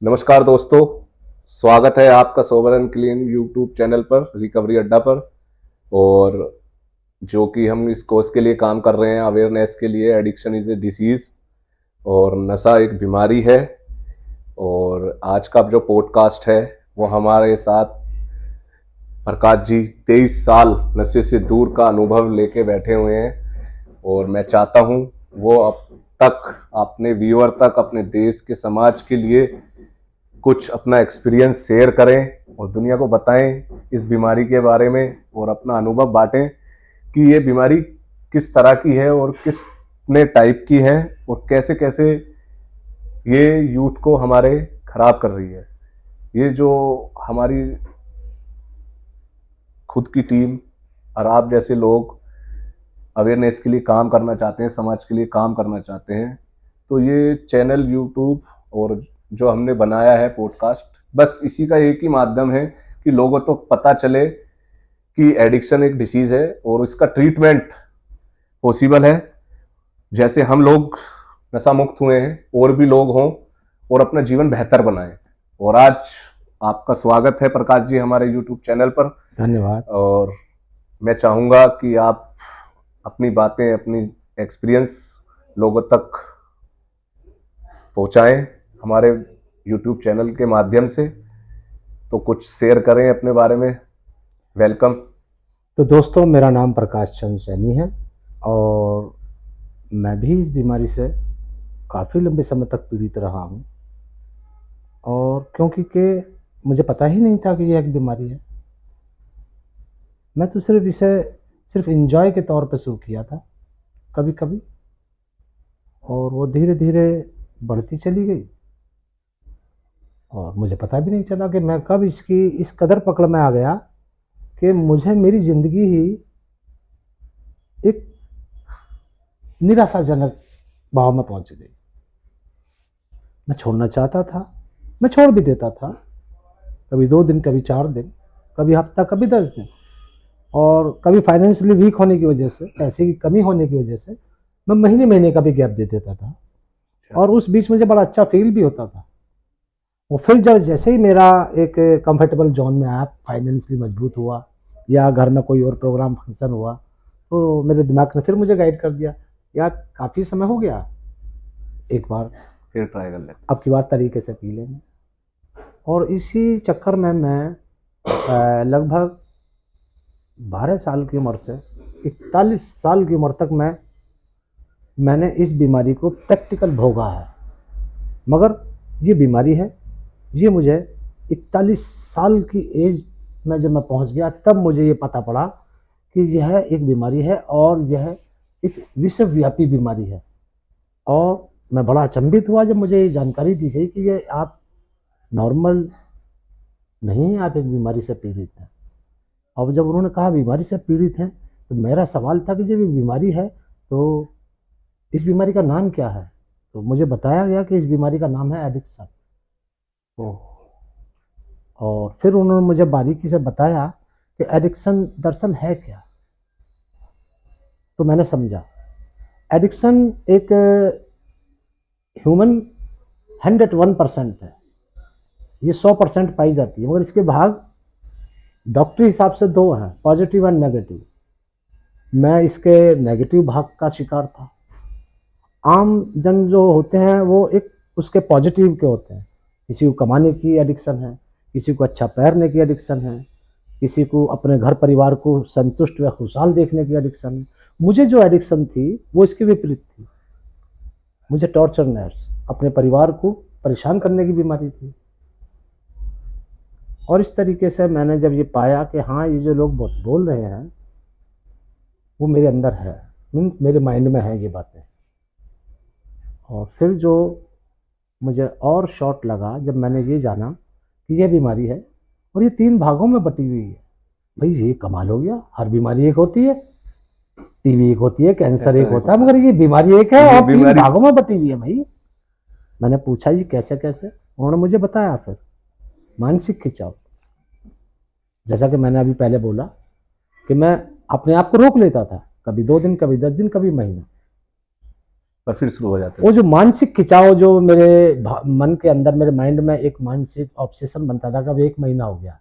नमस्कार दोस्तों, स्वागत है आपका sober and clean YouTube channel पर, रिकवरी अड्डा पर। और जो कि हम इस कोर्स के लिए काम कर रहे हैं, अवेयरनेस के लिए। एडिक्शन इज ए डिसीज और नशा एक बीमारी है। और आज का जो पॉडकास्ट है वो हमारे साथ प्रकाश जी 23 साल नशे से दूर का अनुभव लेके बैठे हुए हैं। और मैं चाहता हूं वो अब तक अपने व्यूअर तक, अपने देश के समाज के लिए कुछ अपना एक्सपीरियंस शेयर करें और दुनिया को बताएं इस बीमारी के बारे में, और अपना अनुभव बांटें कि ये बीमारी किस तरह की है और किस ने टाइप की है और कैसे कैसे ये यूथ को हमारे खराब कर रही है। ये जो हमारी खुद की टीम और आप जैसे लोग अवेयरनेस के लिए काम करना चाहते हैं, समाज के लिए काम करना चाहते हैं, तो ये चैनल यूट्यूब और जो हमने बनाया है पॉडकास्ट, बस इसी का एक ही माध्यम है कि लोगों तो पता चले कि एडिक्शन एक डिसीज है और इसका ट्रीटमेंट पॉसिबल है। जैसे हम लोग नशा मुक्त हुए हैं, और भी लोग हों और अपना जीवन बेहतर बनाएं। और आज आपका स्वागत है प्रकाश जी हमारे यूट्यूब चैनल पर। धन्यवाद। और मैं चाहूँगा कि आप अपनी बातें, अपनी एक्सपीरियंस लोगों तक पहुंचाएं हमारे यूट्यूब चैनल के माध्यम से। तो कुछ शेयर करें अपने बारे में। वेलकम। तो दोस्तों, मेरा नाम प्रकाश चंद्र सैनी है और मैं भी इस बीमारी से काफ़ी लंबे समय तक पीड़ित रहा हूँ। और क्योंकि मुझे पता ही नहीं था कि यह एक बीमारी है। मैं तो सिर्फ इसे एंजॉय के तौर पे शुरू किया था कभी कभी, और वो धीरे धीरे बढ़ती चली गई और मुझे पता भी नहीं चला कि मैं कब इसकी इस कदर पकड़ में आ गया कि मुझे मेरी ज़िंदगी ही एक निराशाजनक भाव में पहुंच गई। मैं छोड़ना चाहता था, मैं छोड़ भी देता था, कभी 2 दिन, कभी 4 दिन, कभी हफ्ता, कभी 10 दिन। और कभी फाइनेंशियली वीक होने की वजह से, पैसे की कमी होने की वजह से मैं महीने महीने का भी गैप दे देता था। और उस बीच मुझे बड़ा अच्छा फील भी होता था। वो फिर जब जैसे ही मेरा एक कंफर्टेबल जोन में आया, फाइनेंशियली मजबूत हुआ या घर में कोई और प्रोग्राम फंक्शन हुआ, तो मेरे दिमाग ने फिर मुझे गाइड कर दिया, यार काफ़ी समय हो गया, एक बार फिर ट्राई कर लेते। अब की बार तरीके से पी लेंगे। और इसी चक्कर में मैं लगभग 12 साल की उम्र से 41 साल की उम्र तक मैंने इस बीमारी को प्रैक्टिकल भोगा है। मगर ये बीमारी है, ये मुझे 41 साल की एज में जब मैं पहुंच गया, तब मुझे ये पता पड़ा कि यह एक बीमारी है और यह एक विश्वव्यापी बीमारी है। और मैं बड़ा अचंभित हुआ जब मुझे ये जानकारी दी गई कि ये आप नॉर्मल नहीं हैं, आप एक बीमारी से पीड़ित हैं। अब जब उन्होंने कहा बीमारी से पीड़ित हैं, तो मेरा सवाल था कि जब ये बीमारी है तो इस बीमारी का नाम क्या है। तो मुझे बताया गया कि इस बीमारी का नाम है एडिक्शन। और फिर उन्होंने मुझे बारीकी से बताया कि एडिक्शन दरअसल है क्या। तो मैंने समझा, एडिक्शन एक ह्यूमन 101% है, ये 100% पाई जाती है, मगर इसके भाग डॉक्टरी हिसाब से 2 हैं, पॉजिटिव एंड नेगेटिव। मैं इसके नेगेटिव भाग का शिकार था। आम जन जो होते हैं वो एक उसके पॉजिटिव के होते हैं। किसी को कमाने की एडिक्शन है, किसी को अच्छा पैरने की एडिक्शन है, किसी को अपने घर परिवार को संतुष्ट व खुशहाल देखने की एडिक्शन है। मुझे जो एडिक्शन थी वो इसके विपरीत थी। मुझे टॉर्चरनेस, अपने परिवार को परेशान करने की बीमारी थी। और इस तरीके से मैंने जब ये पाया कि हाँ, ये जो लोग बोल रहे हैं वो मेरे अंदर है, मेरे माइंड में है ये बातें। और फिर जो मुझे और शॉक लगा जब मैंने ये जाना कि यह बीमारी है और ये 3 भागों में बटी हुई है। भाई ये कमाल हो गया, हर बीमारी एक होती है, टीबी एक होती है, कैंसर एक होता है, मगर ये बीमारी एक है और 3 भागों में बटी हुई है। भाई मैंने पूछा जी कैसे कैसे, उन्होंने मुझे बताया। फिर मानसिक खिंचाव, जैसा कि मैंने अभी पहले बोला कि मैं अपने आप को रोक लेता था, कभी 2 दिन, कभी 10 दिन, कभी महीना। पर फिर शुरू हो जाते वो जो मानसिक खिंचाव जो मेरे मन के अंदर, मेरे माइंड में एक मानसिक ऑब्सेशन बनता था कि अब 1 महीना हो गया,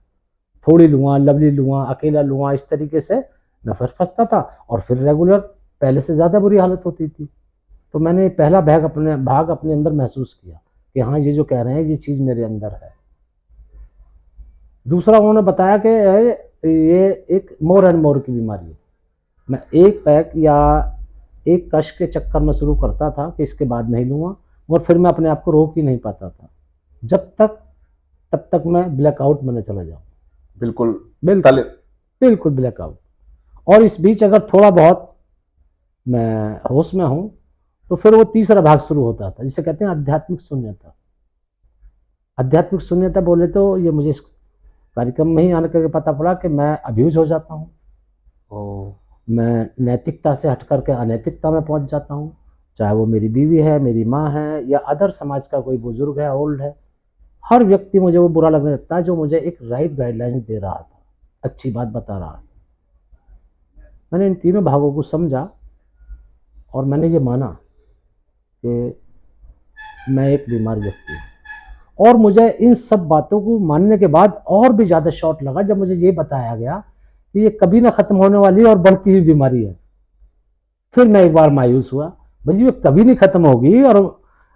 थोड़ी लूँगा, लवली लूँगा, अकेला लूँगा, इस तरीके से मैं फिर फंसता था और फिर रेगुलर पहले से ज़्यादा बुरी हालत होती थी। तो मैंने पहला भाग अपने अंदर महसूस किया कि हाँ, ये जो कह रहे हैं ये चीज़ मेरे अंदर है। दूसरा उन्होंने बताया कि ये एक मोर एंड मोर की बीमारी है। मैं एक पैक या एक कश के चक्कर में शुरू करता था कि इसके बाद नहीं लूँगा, और फिर मैं अपने आप को रोक ही नहीं पाता था। जब तक तब तक मैं ब्लैकआउट में न चला जाऊँ। बिल्कुल बिल्कुल, बिल्कुल ब्लैकआउट। और इस बीच अगर थोड़ा बहुत मैं होश में हूँ, तो फिर वो तीसरा भाग शुरू होता था, जिसे कहते हैं आध्यात्मिक शून्यता। आध्यात्मिक शून्यता बोले तो ये मुझे इस कार्यक्रम में ही आने करके पता पड़ा कि मैं अब्यूज हो जाता हूँ। ओ, मैं नैतिकता से हट करके अनैतिकता में पहुंच जाता हूँ, चाहे वो मेरी बीवी है, मेरी माँ है, या अदर समाज का कोई बुजुर्ग है, ओल्ड है। हर व्यक्ति मुझे वो बुरा लगने लगता है जो मुझे एक राइट गाइडलाइन दे रहा था, अच्छी बात बता रहा था। मैंने इन तीनों भागों को समझा और मैंने ये माना कि मैं एक बीमार व्यक्ति हूँ। और मुझे इन सब बातों को मानने के बाद और भी ज़्यादा शॉक लगा जब मुझे ये बताया गया कि ये कभी ना ख़त्म होने वाली और बढ़ती हुई बीमारी है। फिर मैं एक बार मायूस हुआ, भाई ये कभी नहीं ख़त्म होगी और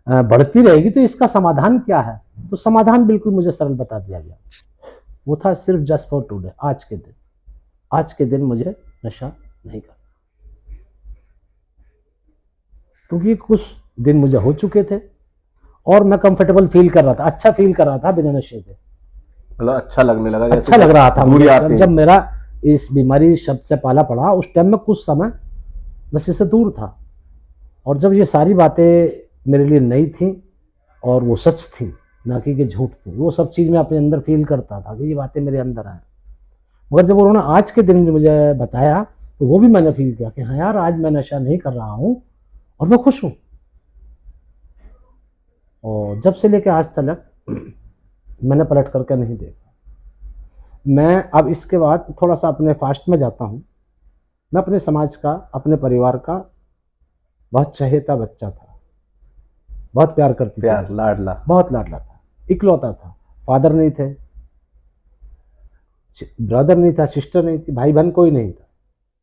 बढ़ती रहेगी, तो इसका समाधान क्या है? तो समाधान बिल्कुल मुझे सरल बता दिया गया। वो था सिर्फ जस्ट फॉर टुडे, आज के दिन। आज के दिन मुझे नशा नहीं करना, क्योंकि कुछ दिन मुझे हो चुके थे और मैं कंफर्टेबल फील कर रहा था, अच्छा फील कर रहा था बिना नशे के। मतलब अच्छा लगने लगा, अच्छा लग रहा था दूरी मुझे। आती है। जब मेरा इस बीमारी शब्द से पाला पड़ा, उस टाइम में कुछ समय नशे से दूर था, और जब ये सारी बातें मेरे लिए नई थी और वो सच थी, ना कि झूठ थी, वो सब चीज़ मैं अपने अंदर फील करता था कि ये बातें मेरे अंदर हैं। मगर जब उन्होंने आज के दिन मुझे बताया, तो वो भी मैंने फील किया कि हाँ यार, आज मैं नशा नहीं कर रहा हूँ और मैं खुश हूँ। और जब से लेकर आज तक मैंने पलट करके नहीं देखा। मैं अब इसके बाद थोड़ा सा अपने फास्ट में जाता हूँ। मैं अपने समाज का, अपने परिवार का बहुत चहेता बच्चा था, बहुत प्यार करती थी, प्यार लाडला, बहुत लाडला था, इकलौता था। फादर नहीं थे, ब्रदर नहीं था, सिस्टर नहीं थी, भाई बहन कोई नहीं था,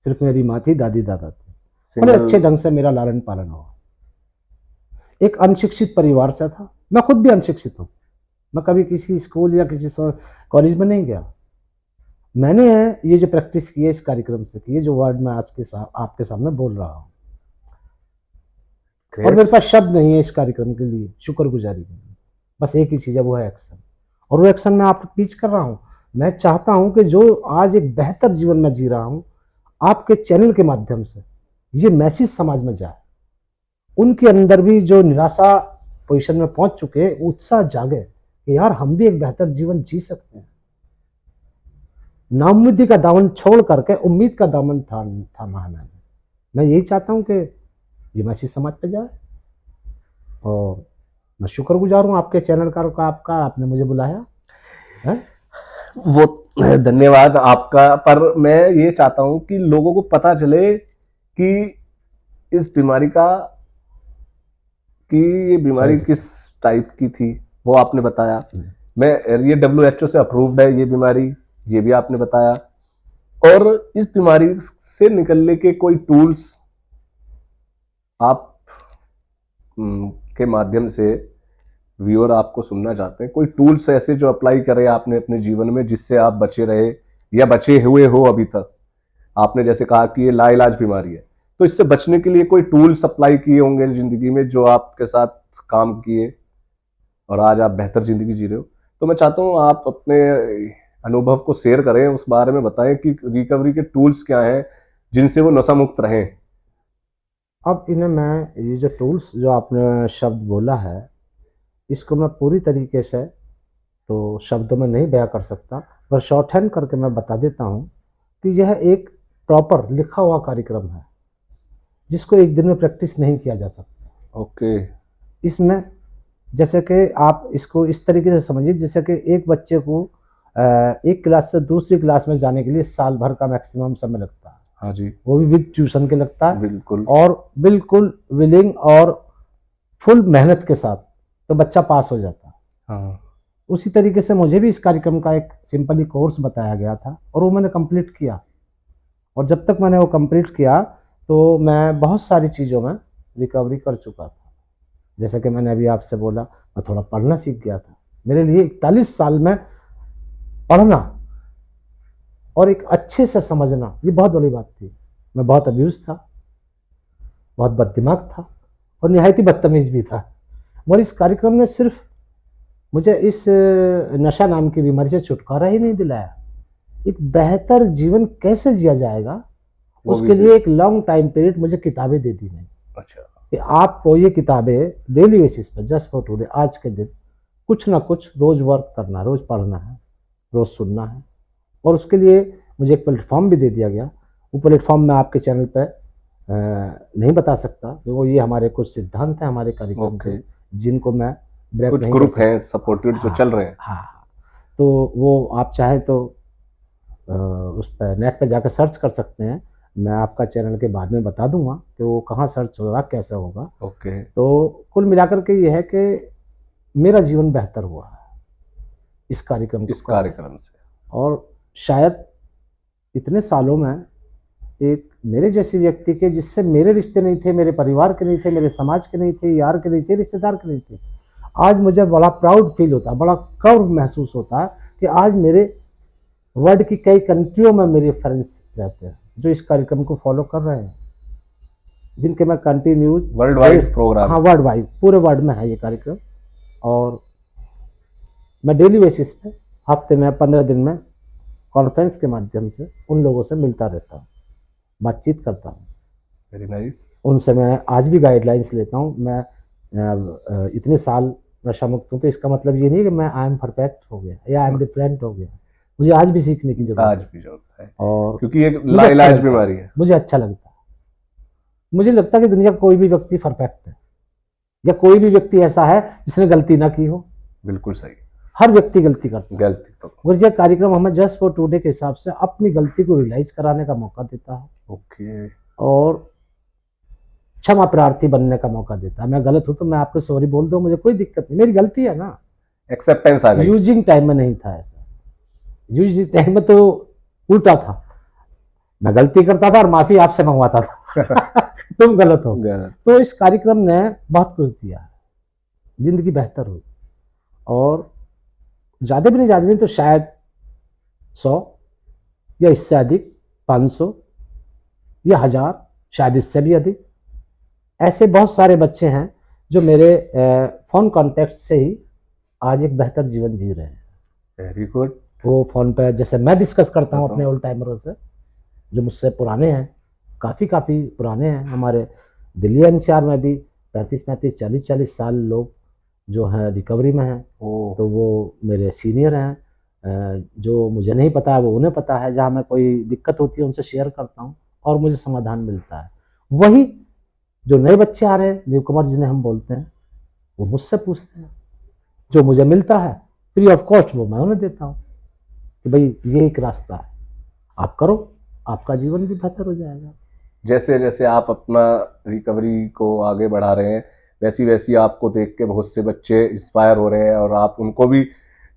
सिर्फ मेरी माँ थी, दादी दादा थे। बड़े अच्छे ढंग से मेरा लालन पालन हुआ। एक अनशिक्षित परिवार से था, मैं खुद भी अनशिक्षित हूँ। मैं कभी किसी स्कूल या किसी कॉलेज में नहीं गया। मैंने ये जो प्रैक्टिस की है इस कार्यक्रम से की है, जो वर्ड मैं आज के आपके सामने बोल रहा हूँ, और मेरे पास शब्द नहीं है इस कार्यक्रम के लिए शुक्रगुजारी के लिए। बस एक ही चीज़ है, वो है एक्शन। और वो एक्शन मैं आपको टीच कर रहा हूँ। मैं चाहता हूँ कि जो आज एक बेहतर जीवन में जी रहा हूँ, आपके चैनल के माध्यम से ये मैसेज समाज में जाए। उनके अंदर भी जो निराशा पोजीशन में पहुंच चुके, उत्साह जागे कि यार हम भी एक बेहतर जीवन जी सकते हैं। नाउम्मीदी का दामन छोड़ करके उम्मीद का दामन थामा है। मैं यही चाहता हूं कि ये मैसेज समाज पे जाए, और मैं शुक्रगुजार हूं आपके चैनल का, आपका, आपने मुझे बुलाया है? वो धन्यवाद आपका। पर मैं ये चाहता हूं कि लोगों को पता चले कि इस बीमारी का, कि ये बीमारी किस टाइप की थी, वो आपने बताया। मैं ये WHO से अप्रूव्ड है ये बीमारी, ये भी आपने बताया। और इस बीमारी से निकलने के कोई टूल्स आप के माध्यम से व्यूअर आपको सुनना चाहते हैं, कोई टूल्स ऐसे जो अप्लाई करे आपने अपने जीवन में, जिससे आप बचे रहे या बचे हुए हो अभी तक? आपने जैसे कहा कि ये लाइलाज बीमारी है, तो इससे बचने के लिए कोई टूल्स अप्लाई किए होंगे जिंदगी में, जो आपके साथ काम किए और आज आप बेहतर जिंदगी जी रहे हो। तो मैं चाहता हूं आप अपने अनुभव को शेयर करें, उस बारे में बताएं कि रिकवरी के टूल्स क्या हैं जिनसे वो नशा मुक्त रहें। अब इन्हें मैं, ये जो टूल्स जो आपने शब्द बोला है, इसको मैं पूरी तरीके से तो शब्दों में नहीं बयां कर सकता, पर शॉर्ट हैंड करके मैं बता देता हूं कि यह एक प्रॉपर लिखा हुआ कार्यक्रम है, जिसको एक दिन में प्रैक्टिस नहीं किया जा सकता। ओके। इसमें जैसे कि आप इसको इस तरीके से समझिए, जैसे कि एक बच्चे को एक क्लास से दूसरी क्लास में जाने के लिए साल भर का मैक्सिमम समय लगता है। हाँ जी, वो भी विद ट्यूशन के लगता है, बिल्कुल। और बिल्कुल विलिंग और फुल मेहनत के साथ, तो बच्चा पास हो जाता है। हाँ, उसी तरीके से मुझे भी इस कार्यक्रम का एक सिंपली कोर्स बताया गया था और वो मैंने कंप्लीट किया, और जब तक मैंने वो कंप्लीट किया तो मैं बहुत सारी चीज़ों में रिकवरी कर चुका था। जैसे कि मैंने अभी आपसे बोला, मैं थोड़ा पढ़ना सीख गया था। मेरे लिए 41 साल में पढ़ना और एक अच्छे से समझना ये बहुत बड़ी बात थी। मैं बहुत अब्यूज था, बहुत बददिमाग था और निहायत ही बदतमीज भी था, मगर इस कार्यक्रम ने सिर्फ मुझे इस नशा नाम की बीमारी से छुटकारा ही नहीं दिलाया, एक बेहतर जीवन कैसे जिया जाएगा वो भी उसके लिए एक लॉन्ग टाइम पीरियड मुझे किताबें दे दी गई अच्छा, कि आपको ये किताबें डेली बेसिस पर जस्ट फॉर टुडे, आज के दिन कुछ ना कुछ रोज वर्क करना, रोज पढ़ना है, रोज सुनना है। और उसके लिए मुझे एक प्लेटफॉर्म भी दे दिया गया। वो प्लेटफॉर्म मैं आपके चैनल पर नहीं बता सकता, वो ये हमारे कुछ सिद्धांत हैं हमारे कार्यक्रम ओके। के, जिनको मैं ब्रेक कुछ नहीं कर ग्रुप हैं सकता। सपोर्टेड जो हाँ चल रहे हैं। हाँ हाँ, तो वो आप चाहे तो उस पर नेट पे जाकर सर्च कर सकते हैं। मैं आपका चैनल के बाद में बता दूंगा कि वो कहाँ सर्च होगा, कैसे होगा। ओके, तो कुल मिलाकर के ये है कि मेरा जीवन बेहतर हुआ है इस कार्यक्रम को इस करके। कार्यक्रम से। और शायद इतने सालों में एक मेरे जैसे व्यक्ति के, जिससे मेरे रिश्ते नहीं थे, मेरे परिवार के नहीं थे, मेरे समाज के नहीं थे, यार के नहीं थे, रिश्तेदार के नहीं थे, आज मुझे बड़ा प्राउड फील होता है, बड़ा गर्व महसूस होता है कि आज मेरे वर्ल्ड की कई कंट्रियों में मेरे फ्रेंड्स रहते हैं जो इस कार्यक्रम को फॉलो कर रहे हैं, जिनके मैं कंटिन्यूज वर्ल्ड वाइड प्रोग्राम। हाँ, वर्ल्ड वाइड पूरे वर्ल्ड में है ये कार्यक्रम। और मैं डेली बेसिस पे हफ्ते में 15 दिन में कॉन्फ्रेंस के माध्यम से उन लोगों से मिलता रहता हूँ, बातचीत करता हूँ, वेरी नाइस। उनसे मैं आज भी गाइडलाइंस लेता हूँ। मैं इतने साल नशा मुक्त हूँ तो इसका मतलब ये नहीं कि मैं आई एम परफेक्ट हो गया या आई एम डिफरेंट हो गया, मुझे आज भी सीखने की जरूरत आज है। भी जरूरत है, और क्योंकि एक मुझे अच्छा लाइलाज लगता है, बीमारी है। मुझे अच्छा लगता है, मुझे लगता है कि दुनिया का कोई भी व्यक्ति परफेक्ट है या कोई भी व्यक्ति ऐसा है जिसने गलती ना की हो। बिल्कुल सही। हर व्यक्ति गलती करता है, गलती तो। और यह कार्यक्रम हमें जस्ट फॉर टुडे के हिसाब से अपनी गलती को रियलाइज कराने का मौका देता है ओके। और क्षमा प्रार्थी बनने का मौका देता है। मैं गलत हूं तो मैं आपको सॉरी बोल दूं, मुझे कोई दिक्कत नहीं, मेरी गलती है ना। एक्सेप्टेंस आ गई। यूजिंग टाइम में नहीं था ऐसा, यूजिंग टाइम में तो उल्टा था, मैं गलती करता था और माफी आपसे मंगवाता था तुम गलत हो। तो इस कार्यक्रम ने बहुत कुछ दिया है, जिंदगी बेहतर हुई, और ज्यादा भी नहीं तो शायद 100 या इससे अधिक, 500 या 1000, शायद इससे भी अधिक ऐसे बहुत सारे बच्चे हैं जो मेरे फोन कॉन्टेक्ट से ही आज एक बेहतर जीवन जी रहे हैं। Very good. वो फोन पे जैसे मैं डिस्कस करता हूँ अपने ओल्ड टाइमरों से, जो मुझसे पुराने हैं, काफ़ी पुराने हैं। हमारे दिल्ली एनसीआर में भी 35 40 साल लोग जो हैं रिकवरी में हैं, तो वो मेरे सीनियर हैं। जो मुझे नहीं पता है वो उन्हें पता है, जहाँ मैं कोई दिक्कत होती है उनसे शेयर करता हूँ और मुझे समाधान मिलता है। वही जो नए बच्चे आ रहे हैं, न्यू कमर जिन्हें हम बोलते हैं, वो मुझसे पूछते हैं, जो मुझे मिलता है फ्री ऑफ कॉस्ट वो मैं उन्हें देता हूँ कि भाई ये एक रास्ता है, आप करो, आपका जीवन भी बेहतर हो जाएगा। जैसे जैसे आप अपना रिकवरी को आगे बढ़ा रहे हैं, वैसी वैसी आपको देख के बहुत से बच्चे इंस्पायर हो रहे हैं और आप उनको भी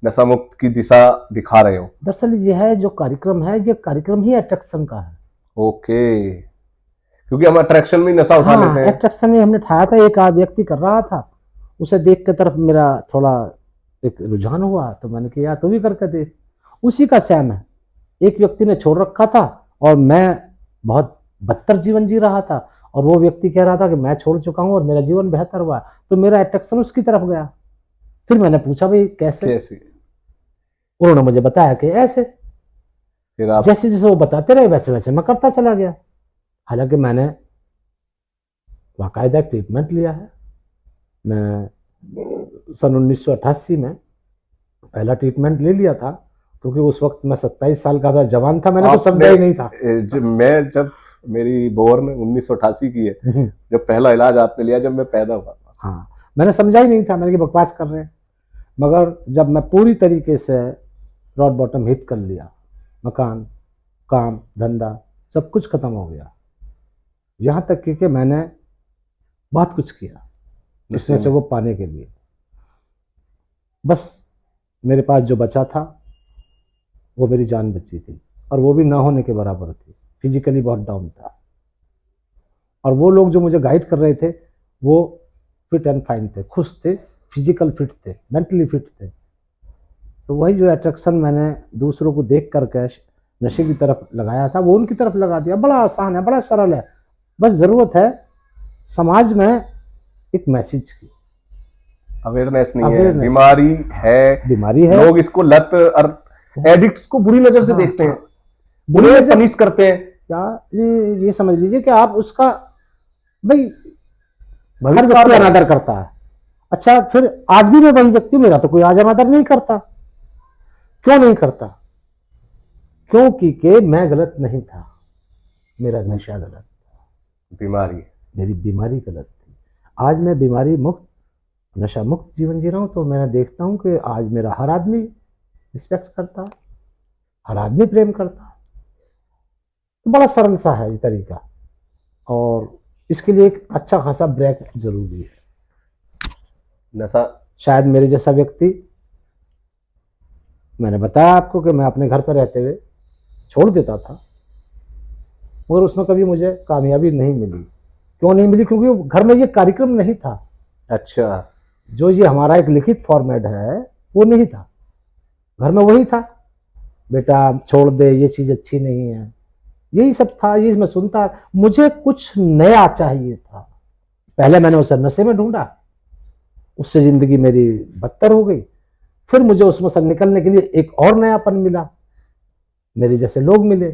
नशा मुक्त की दिशा दिखा रहे हो। दरअसल ये है जो कार्यक्रम है, ये कार्यक्रम ही अट्रैक्शन का है। ओके, क्योंकि हम अट्रैक्शन में नशा उठा लेते हैं। अट्रैक्शन में हमने ठाया था, एक व्यक्ति कर रहा था, उसे देख के तरफ मेरा थोड़ा एक रुझान हुआ, तो मैंने कहा तू भी करके देख। उसी का सेम है, एक व्यक्ति ने छोड़ रखा था और मैं बहुत बदतर जीवन जी रहा था, और वो व्यक्ति कह रहा था कि मैं छोड़ चुका हूं और मेरा जीवन बेहतर हुआ, तो मेरा अट्रैक्शन उसकी तरफ गया। फिर मैंने पूछा भाई कैसे? उन्होंने मुझे बताया कि ऐसे। फिर आप जैसे जैसे वो बताते रहे वैसे वैसे मैं करता चला गया। हालांकि मैंने बाकायदा ट्रीटमेंट लिया है। मैं सन 1988 में पहला ट्रीटमेंट ले लिया था, क्योंकि उस वक्त मैं 27 साल का था, जवान था, मैंने कुछ समझा ही नहीं था। जब मेरी बोर्न 1988 की है, जब पहला इलाज आपने लिया जब मैं पैदा हुआ था। हाँ, मैंने समझा ही नहीं था, मैंने कि बकवास कर रहे हैं। मगर जब मैं पूरी तरीके से रॉक बॉटम हिट कर लिया, मकान, काम, धंधा सब कुछ खत्म हो गया। यहाँ तक कि मैंने बहुत कुछ किया इस नशे को पाने के लिए। बस मेरे पास जो बचा था वो मेरी जान बची थी, और वो भी ना होने के बराबर थी। फिजिकली बहुत डाउन था, और वो लोग जो मुझे गाइड कर रहे थे वो फिट एंड फाइन थे, खुश थे, फिजिकल फिट थे, मेंटली फिट थे। तो वही जो अट्रैक्शन मैंने दूसरों को देख करके नशे की तरफ लगाया था, वो उनकी तरफ लगा दिया। बड़ा आसान है, बड़ा सरल है। बस ज़रूरत है समाज में एक मैसेज की। अवेयरनेस नहीं है, बीमारी है, लोग इसको लत और एडिक्ट्स को बुरी नजर से देखते हैं, बुरे पनिश करते हैं। क्या ये समझ लीजिए कि आप उसका भाई हर व्यक्ति अनादर करता है। अच्छा, फिर आज भी मैं वही व्यक्ति, मेरा तो कोई आज अनादर नहीं करता। क्यों नहीं करता? क्योंकि के मैं गलत नहीं था, मेरा नशा गलत था, बीमारी, मेरी बीमारी गलत थी। आज मैं बीमारी मुक्त, नशा मुक्त जीवन जी रहा हूं, तो मैं देखता हूं कि आज मेरा हर आदमी रिस्पेक्ट करता, हर आदमी प्रेम करता। तो बड़ा सरल सा है ये तरीका, और इसके लिए एक अच्छा खासा ब्रेक जरूरी है। नशा, शायद मेरे जैसा व्यक्ति, मैंने बताया आपको कि मैं अपने घर पर रहते हुए छोड़ देता था, मगर उसमें कभी मुझे कामयाबी नहीं मिली। क्यों नहीं मिली? क्योंकि घर में ये कार्यक्रम नहीं था। अच्छा, जो ये हमारा एक लिखित फॉर्मेट है वो नहीं था। घर में वही था, बेटा छोड़ दे, ये चीज अच्छी नहीं है, यही सब था। ये मैं सुनता, मुझे कुछ नया चाहिए था। पहले मैंने उसे नशे में ढूंढा, उससे जिंदगी मेरी बदतर हो गई। फिर मुझे उसमें से निकलने के लिए एक और नयापन मिला, मेरे जैसे लोग मिले,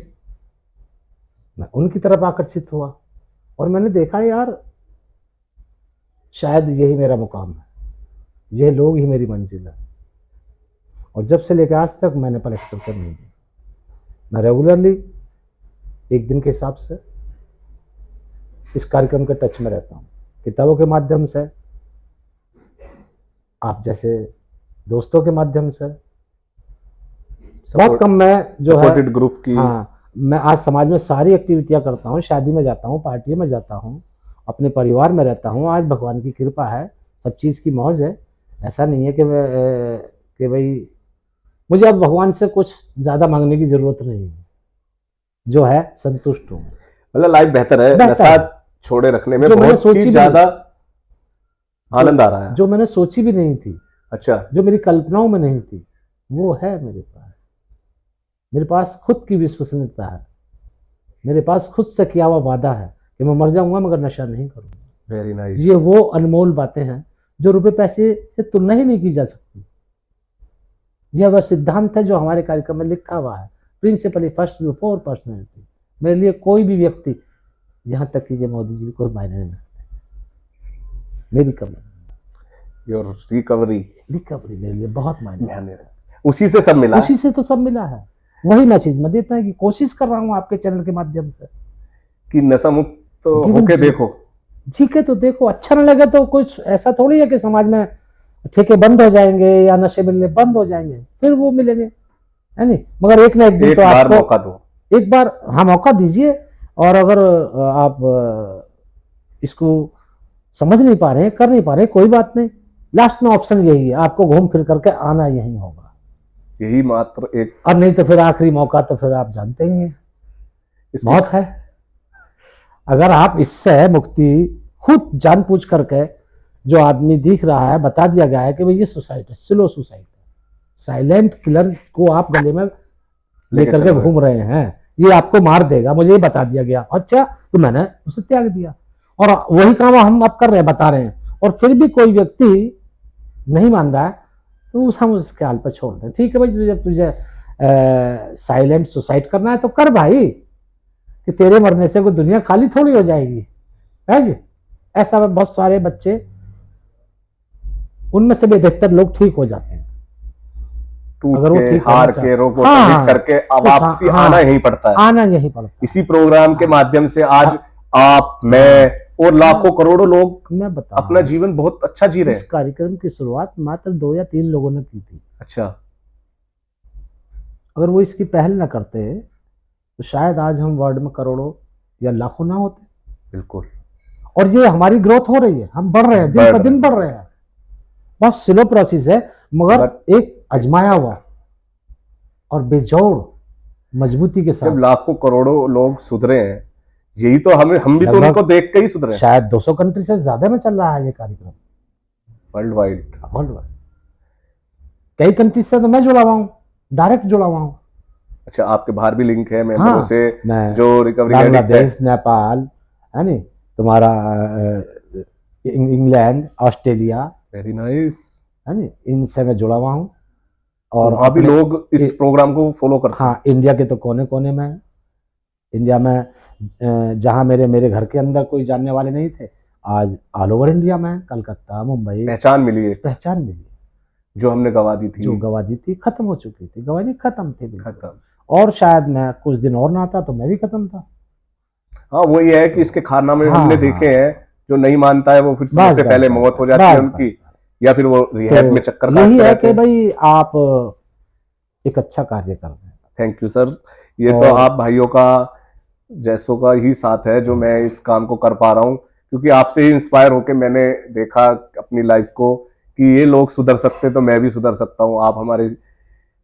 मैं उनकी तरफ आकर्षित हुआ, और मैंने देखा यार शायद यही मेरा मुकाम है, ये लोग ही मेरी मंजिल है। और जब से लेकर आज तक मैंने पलट कर नहीं दी। मैं रेगुलरली एक दिन के हिसाब से इस कार्यक्रम के टच में रहता हूँ, किताबों के माध्यम से, आप जैसे दोस्तों के माध्यम से। बहुत कम मैं जो है ग्रुप की, हाँ, मैं आज समाज में सारी एक्टिविटियां करता हूँ, शादी में जाता हूँ, पार्टियों में जाता हूँ, अपने परिवार में रहता हूँ। आज भगवान की कृपा है, सब चीज़ की मौज है। ऐसा नहीं है कि भाई मुझे अब भगवान से कुछ ज़्यादा मांगने की ज़रूरत नहीं है, जो है संतुष्ट हूँ। मतलब लाइफ बेहतर है, नशा छोड़े रखने में बहुत ही ज़्यादा आनंद आ रहा है, जो मैंने सोची भी नहीं थी। अच्छा, जो मेरी कल्पनाओं में नहीं थी, वो है मेरे पास। मेरे पास खुद की विश्वसनीयता है, मेरे पास खुद से किया हुआ वादा है कि मैं मर जाऊंगा मगर नशा नहीं करूंगा। Very nice. ये वो अनमोल बातें हैं जो रुपए पैसे से तुलना ही नहीं की जा सकती। यह वह सिद्धांत है जो हमारे कार्यक्रम में लिखा हुआ है, प्रिंसिपली फर्स्ट बिफोर पर्सनैलिटी। मेरे लिए कोई भी व्यक्ति, यहाँ तक कि मोदी जी कोई मायने नहीं रखते। मेरी कमी, योर रिकवरी मेरे लिए बहुत मायने, उसी से सब मिला, उसी से तो सब मिला है। वही मैसेज मैं देता है कि कोशिश कर रहा हूँ आपके चैनल के माध्यम से कि नशा मुक्त तो होके देखो, ठीक है तो देखो। अच्छा न लगे तो कुछ ऐसा थोड़ी है कि समाज में ठेके बंद हो जाएंगे या नशे मिलने बंद हो जाएंगे, फिर वो मिलेंगे, है नहीं? मगर एक ना एक दिन तो आपको मौका दो, एक बार हाँ मौका दीजिए। और अगर आप इसको समझ नहीं पा रहे हैं, कर नहीं पा रहे, कोई बात नहीं। लास्ट में ऑप्शन यही है, आपको घूम फिर करके आना यही होगा, यही मात्र एक, और नहीं तो फिर आखिरी मौका तो फिर आप जानते ही हैं, मौत है। अगर आप इससे मुक्ति खुद जान पूछ करके, जो आदमी दिख रहा है, बता दिया गया है कि भाई ये सुसाइड है, स्लो सुसाइड है, साइलेंट किलर को आप गले में लेकर के घूम रहे हैं, ये आपको मार देगा, मुझे ये बता दिया गया। अच्छा, तो मैंने उसे त्याग दिया, और वही काम हम अब कर रहे हैं, बता रहे हैं। और फिर भी कोई व्यक्ति नहीं मान रहा है तो हम उसके हाल पर छोड़ दें। ठीक है भाई, जब तुझे साइलेंट सुसाइड करना है तो कर भाई, कि तेरे मरने से कोई दुनिया खाली थोड़ी हो जाएगी, है जी? ऐसा बहुत सारे बच्चे, उनमें से भी अधिकतर लोग ठीक हो जाते हैं, अगर वो ठीक हार के रोग को करके अब वापसी आना यही पड़ता है, आना यही पड़ता है। इसी प्रोग्राम के माध्यम से आज आप, मैं और लाखों करोड़ों लोग मैं बता अपना जीवन बहुत अच्छा जी रहे हैं। इस कार्यक्रम की शुरुआत मात्र 2 या 3 लोगों ने की थी। अच्छा, अगर वो इसकी पहल ना करते तो शायद आज हम वर्ल्ड में करोड़ों या लाखों ना होते। बिल्कुल। और ये हमारी ग्रोथ हो रही है, हम बढ़ रहे हैं, दिन पर दिन बढ़ रहे हैं। बहुत स्लो प्रोसेस है, मगर एक आजमाया हुआ और बेजोड़ मजबूती के जब साथ। लाखों करोड़ों लोग सुधरे हैं, यही तो हम भी तो उनको देख के ही सुधरे हैं। शायद 200 कंट्री से ज्यादा में चल रहा है ये कार्यक्रम वर्ल्ड वाइड। कई कंट्री से तो मैं जुड़ा हुआ हूँ, डायरेक्ट जुड़ा हुआ हूँ। अच्छा, आपके बाहर भी लिंक है मेंबरों हाँ, से मैं जो रिकवरी बांग्लादेश, नेपाल, है नी, तुम्हारा इंग्लैंड, ऑस्ट्रेलिया, वेरी नाइस, है नी, इनसे मैं जुड़ा हुआ हूँ। और वहां भी लोग इस प्रोग्राम को फॉलो करते हैं। हाँ, इंडिया के तो कोने कोने में है। इंडिया में जहाँ मेरे मेरे घर के अंदर कोई जानने वाले नहीं थे, आज ऑल ओवर इंडिया में, कलकत्ता, मुंबई, पहचान मिली है, पहचान मिली, जो हमने गवा दी थी, जो गवा दी थी, खत्म हो चुकी थी, गवानी खत्म थी, खत्म। और शायद मैं कुछ दिन और ना आता तो मैं भी खत्म था। हाँ, वो ये है कि इसके कारनामे हाँ, हमने देखे हैं, जो नहीं मानता है वो फिर सबसे पहले मौत हो जाती है उनकी, या फिर वो रिहैब में चक्कर काटते यही है रहते कि हैं। भाई आप एक अच्छा कार्य कर रहे हैं। थैंक यू सर, ये तो आप भाइयों का जैसों का ही साथ है जो मैं इस काम को कर पा रहा हूँ, क्योंकि आपसे ही इंस्पायर होकर मैंने देखा अपनी लाइफ को कि ये लोग सुधर सकते तो मैं भी सुधर सकता हूँ। आप हमारे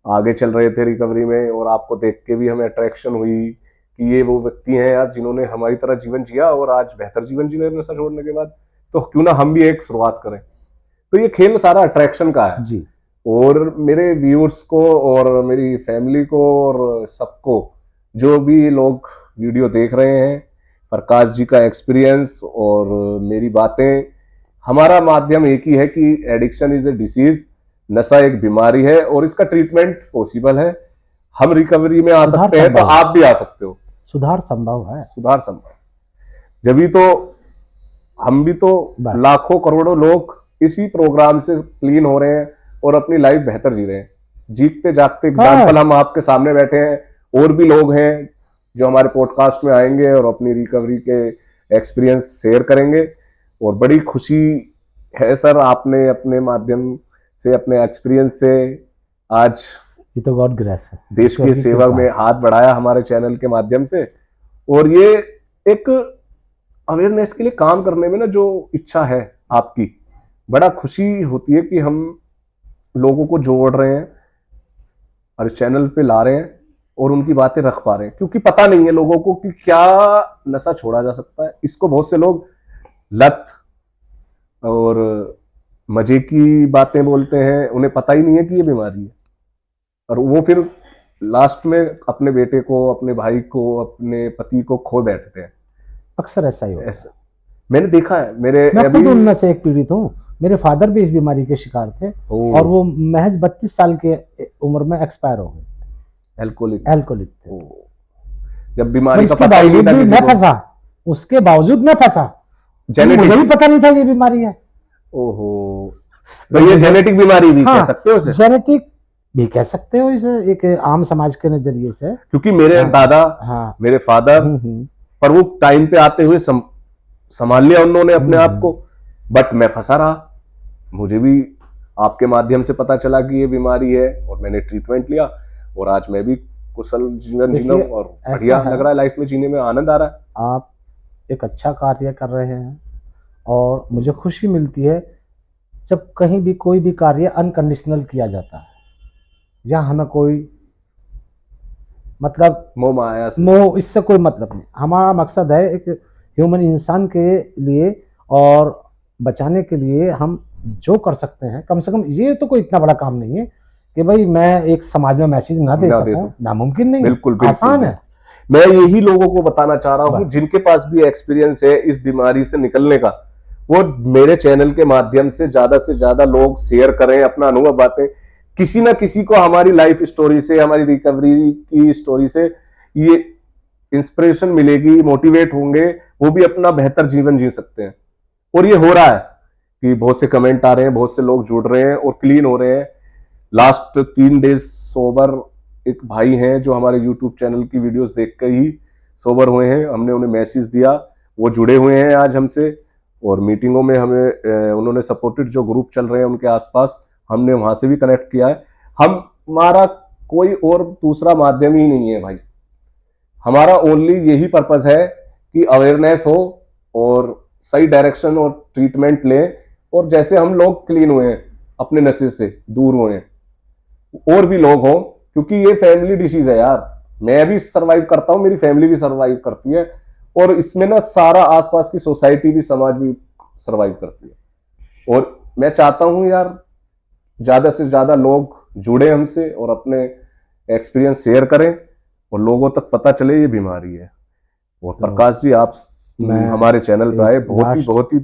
आगे चल रहे थे रिकवरी में, और आपको देख के भी हमें अट्रैक्शन हुई कि ये वो व्यक्ति हैं यार जिन्होंने हमारी तरह जीवन जिया और आज बेहतर जीवन जी रहे हैं नशा छोड़ने के बाद, तो क्यों ना हम भी एक शुरुआत करें। तो ये खेल सारा अट्रैक्शन का है जी। और मेरे व्यूअर्स को और मेरी फैमिली को और सबको, जो भी लोग वीडियो देख रहे हैं, प्रकाश जी का एक्सपीरियंस और मेरी बातें, हमारा माध्यम एक ही है कि एडिक्शन इज ए डिसीज, नशा एक बीमारी है और इसका ट्रीटमेंट पॉसिबल है। हम रिकवरी में आ सकते हैं तो आप भी आ सकते हो, सुधार संभव है, सुधार संभव। जब तो हम भी तो लाखों करोड़ों लोग इसी प्रोग्राम से क्लीन हो रहे हैं और अपनी लाइफ बेहतर जी रहे हैं। जीतते जागते एग्जाम्पल हम आपके सामने बैठे हैं, और भी लोग हैं जो हमारे पॉडकास्ट में आएंगे और अपनी रिकवरी के एक्सपीरियंस शेयर करेंगे। और बड़ी खुशी है सर, आपने अपने माध्यम से, अपने एक्सपीरियंस से आज ये तो गॉड ग्रेस है, देश की सेवा में हाथ बढ़ाया हमारे चैनल के माध्यम से। और ये एक अवेयरनेस के लिए काम करने में ना जो इच्छा है आपकी, बड़ा खुशी होती है कि हम लोगों को जोड़ रहे हैं और इस चैनल पे ला रहे हैं और उनकी बातें रख पा रहे हैं, क्योंकि पता नहीं है लोगों को कि क्या नशा छोड़ा जा सकता है। इसको बहुत से लोग लत और मजे की बातें बोलते हैं, उन्हें पता ही नहीं है कि ये बीमारी है, और वो फिर लास्ट में अपने बेटे को, अपने भाई को, अपने पति को खो बैठते हैं। अक्सर ऐसा ही होता है, मैंने देखा है। मैं खुद उनमें से एक पीड़ित हूँ। मेरे फादर भी इस बीमारी के शिकार थे और वो महज 32 साल के उम्र में एक्सपायर हो गए। एल्कोहलिक थे। जब बीमारी का पता ही नहीं, मैं फंसा, उसके बावजूद मैं फंसा, मुझे भी पता नहीं था ये बीमारी है। ओहो, तो ये जेनेटिक बीमारी भी कह सकते हो इसे? जेनेटिक भी कह सकते हो इसे, एक आम समाज के नजरिए से। क्योंकि मेरे दादा, मेरे फादर, पर वो टाइम पे आते हुए संभाल लिया उन्होंने अपने आप को, बट मैं फंसा रहा। मुझे भी आपके माध्यम से पता चला कि ये बीमारी है और मैंने ट्रीटमेंट लिया, और आज मैं भी कुशल जीवन जी रहा हूं और बढ़िया लग रहा है, लाइफ में जीने में आनंद आ रहा है। आप एक अच्छा कार्य कर रहे हैं और मुझे खुशी मिलती है जब कहीं भी कोई भी कार्य अनकंडीशनल किया जाता है, या हमें कोई मतलब मोह इससे कोई मतलब नहीं। हमारा मकसद है एक ह्यूमन इंसान के लिए और बचाने के लिए हम जो कर सकते हैं, कम से कम ये तो कोई इतना बड़ा काम नहीं है कि भाई मैं एक समाज में मैसेज ना दे सकूं, नामुमकिन नहीं। बिल्कुल, आसान है। मैं यही लोगों को बताना चाह रहा हूं जिनके पास भी एक्सपीरियंस है इस बीमारी से निकलने का, वो मेरे चैनल के माध्यम से ज्यादा लोग शेयर करें अपना अनुभव, बातें। किसी ना किसी को हमारी लाइफ स्टोरी से, हमारी रिकवरी की स्टोरी से ये इंस्पिरेशन मिलेगी, मोटिवेट होंगे, वो भी अपना बेहतर जीवन जी सकते हैं। और ये हो रहा है कि बहुत से कमेंट आ रहे हैं, बहुत से लोग जुड़ रहे हैं और क्लीन हो रहे हैं। लास्ट 3 डेज सोबर एक भाई हैं जो हमारे यूट्यूब चैनल की वीडियोस देख कर ही सोबर हुए हैं, हमने उन्हें मैसेज दिया, वो जुड़े हुए हैं आज हमसे, और मीटिंगों में हमें उन्होंने सपोर्टेड, जो ग्रुप चल रहे हैं उनके आसपास, हमने वहां से भी कनेक्ट किया है। हमारा कोई और दूसरा माध्यम ही नहीं है भाई, हमारा ओनली यही पर्पस है कि अवेयरनेस हो और सही डायरेक्शन और ट्रीटमेंट लें, और जैसे हम लोग क्लीन हुए हैं, अपने नशे से दूर हुए हैं, और भी लोग हों, क्योंकि ये फैमिली डिसीज है यार। मैं भी सरवाइव करता हूं, मेरी फैमिली भी सरवाइव करती है, और इसमें ना सारा आसपास की सोसाइटी भी, समाज भी सरवाइव करती है। और मैं चाहता हूं यार ज्यादा से ज्यादा लोग जुड़े हमसे और अपने एक्सपीरियंस शेयर करें और लोगों तक पता चले ये बीमारी है। और तो प्रकाश जी, आप मैं हमारे चैनल पर आए, बहुत ही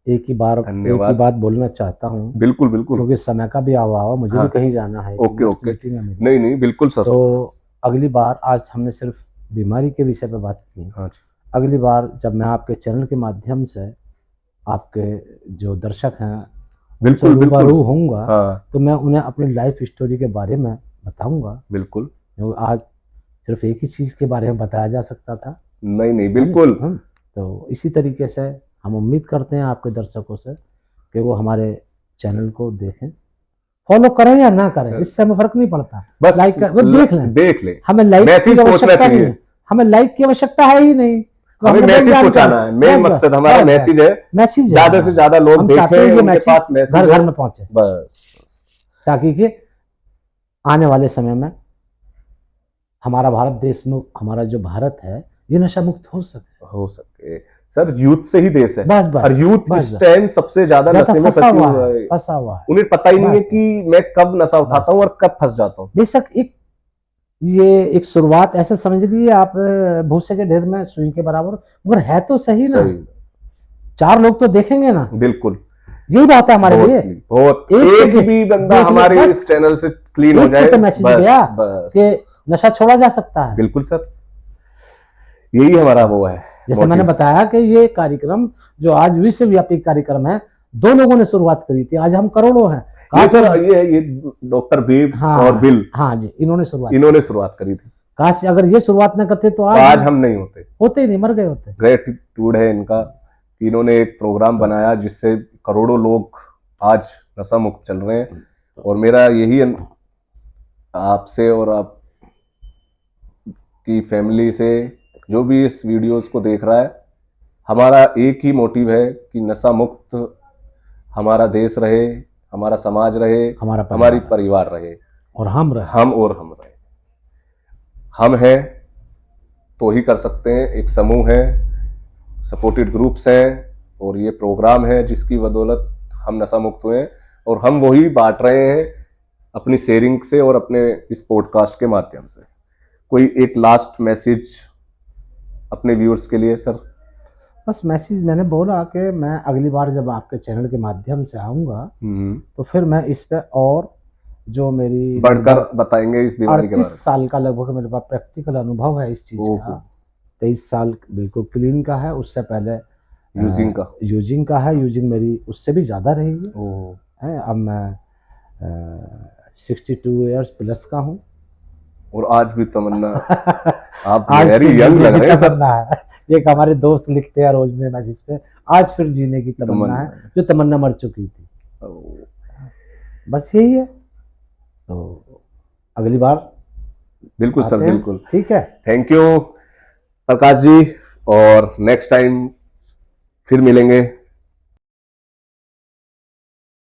एक ही धन्यवाद। बात बोलना चाहता हूँ, बिल्कुल बिल्कुल। क्योंकि समय का भी अभाव है, मुझे हाँ, भी कहीं जाना है, ओके ओके। मीटिंग है मेरी। नहीं नहीं, बिल्कुल सर। तो अगली बार, आज हमने सिर्फ बीमारी के विषय पे बात की, हाँ जी। अगली बार जब मैं आपके चैनल के माध्यम से आपके जो दर्शक हैं उनसे बिल्कुल बिल्कुल। रूबरू होऊंगा, हाँ तो मैं उन्हें अपनी लाइफ स्टोरी के बारे में बताऊंगा, बिल्कुल। जो आज सिर्फ एक ही चीज़ के बारे में बताया जा सकता था। नहीं नहीं, बिल्कुल। तो इसी तरीके से हम उम्मीद करते हैं आपके दर्शकों से कि वो हमारे चैनल को देखें, फॉलो करें या ना करें, इससे हमें फर्क नहीं पड़ता, बस लाइक वो देख लें। हमें लाइक की मैसेज पहुंचना आवश्यकता नहीं चाहिए। है, हमें लाइक की आवश्यकता है ही नहीं, तो हमें हमने मैसेज बस पहुंचाना है, मेन बस मकसद हमारा बस मैसेज है। मैसेज है ज्यादा से हमारा। ज्यादा लोग हम चाहते हैं देखें, ये उनके मैसेज पास मैसेज घर है, घर में पहुंचे, बस। ताकि कि आने वाले समय में हमारा भारत देश में, हमारा जो भारत है, ये नशा मुक्त हो सके। सर, यूथ से ही देश है। बस बस और यूथ बस इस टाइम सबसे ज्यादा नशे में फंसा हुआ हुआ है, है। फंसा हुआ है। उन्हें पता ही नहीं है बस कि मैं कब नशा उठाता हूँ और कब फंस जाता हूँ। बेशक ये एक शुरुआत ऐसे समझ लीजिए आप, भूसे के ढेर में सुई के बराबर, मगर है तो सही ना। सही। 4 लोग तो देखेंगे ना, बिल्कुल। यही बात है हमारे लिए। बहुत एक भी बंदा देख ले, हमारे बस इस चैनल से क्लीन हो एक जाए, तो मैसेज बस गया बस। कि नशा छोड़ा जा सकता है। बिल्कुल सर, यही हमारा वो है जैसे मैंने बताया कि ये कार्यक्रम जो आज विश्वव्यापी कार्यक्रम है, 2 लोगों ने शुरुआत करी थी, आज हम करोड़ों हैं। ये सर, ये डॉक्टर बेब और बिल, हाँ जी, इन्होंने शुरुआत करी थी। काश अगर ये शुरुआत न करते तो आज हम नहीं होते ही नहीं, मर गए होते। ग्रेटिट्यूड है इनका, इन्होंने एक प्रोग्राम बनाया जिससे करोड़ों लोग आज नशा मुक्त चल रहे हैं। और मेरा यही आपसे और आप की फैमिली से, जो भी इस वीडियोस को देख रहा है, हमारा एक ही मोटिव है कि नशा मुक्त हमारा देश रहे, हमारा समाज रहे, हमारी परिवार रहे, और हम रहे। हम हैं तो ही कर सकते हैं। एक समूह है, सपोर्टेड ग्रुप्स हैं, और ये प्रोग्राम है जिसकी बदौलत हम नशा मुक्त हुए हैं, और हम वही बांट रहे हैं अपनी शेयरिंग से और अपने इस पॉडकास्ट के माध्यम से। कोई एक लास्ट मैसेज अपने व्यूअर्स के लिए सर? बस मैसेज मैंने बोला कि मैं अगली बार जब आपके चैनल के माध्यम से आऊँगा, तो फिर मैं इस पे और जो मेरी बढ़कर बताएंगे इस बीमारी के बारे में। 38 साल का लगभग मेरे पास प्रैक्टिकल अनुभव है इस चीज़ का। 23 साल बिल्कुल क्लीन का है, उससे पहले यूजिंग का है। यूजिंग मेरी उससे भी ज़्यादा रही है। अब मैं 62 इयर्स प्लस का हूँ। और आज भी तमन्ना आप वेरी यंग लग रहे हैं सर। एक हमारे दोस्त लिखते हैं रोज में मैसेज पे, आज फिर जीने की तमन्ना है, जो तमन्ना मर चुकी थी। बस यही है। तो अगली बार बिल्कुल सर, बिल्कुल ठीक है। थैंक यू प्रकाश जी, और नेक्स्ट टाइम फिर मिलेंगे।